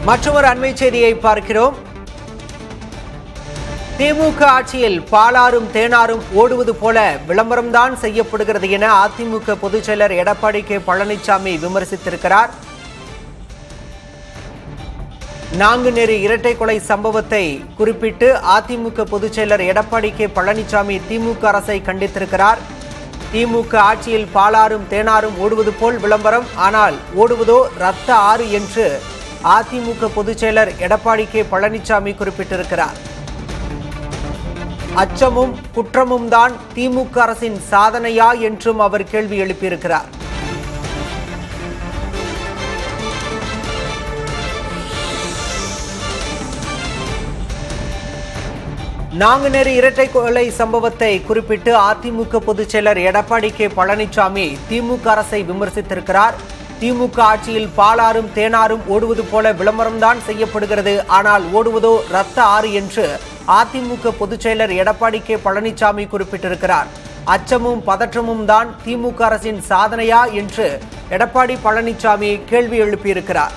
மற்றொரு அண்மை செய்தியை பார்க்கிறோம். திமுக ஆட்சியில் பாலாறும் தேனாரும் ஓடுவது போல விளம்பரம்தான் செய்யப்படுகிறது என அதிமுக பொதுச் செயலர் எடப்பாடி கே பழனிசாமி விமர்சித்திருக்கிறார். நாங்குநேரி இரட்டை கொலை சம்பவத்தை குறிப்பிட்டு அதிமுக பொதுச் செயலர் எடப்பாடி கே பழனிசாமி திமுக அரசை கண்டித்திருக்கிறார். திமுக ஆட்சியில் பாலாறும் தேனாரும் ஓடுவது போல் விளம்பரம், ஆனால் ஓடுவதோ ரத்த ஆறு என்று அதிமுக பொதுச் செயலர் எடப்பாடி கே பழனிசாமி குறிப்பிட்டிருக்கிறார். அச்சமும் குற்றமும் தான் திமுக அரசின் சாதனையா என்றும் அவர் கேள்வி எழுப்பியிருக்கிறார். நாங்குநேரி இரட்டை கொலை சம்பவத்தை குறிப்பிட்டு அதிமுக பொதுச் செயலர் எடப்பாடி கே பழனிசாமி திமுக அரசை விமர்சித்திருக்கிறார். திமுக ஆட்சியில் பாலாறும் தேனாரும் ஓடுவது போல விளம்பரம்தான் செய்யப்படுகிறது, ஆனால் ஓடுவதோ ரத்த ஆறு என்று அதிமுக பொதுச் செயலர் எடப்பாடி கே பழனிசாமி குறிப்பிட்டிருக்கிறார். அச்சமும் பதற்றமும் தான் திமுக அரசின் சாதனையா என்று எடப்பாடி பழனிசாமி கேள்வி எழுப்பியிருக்கிறார்.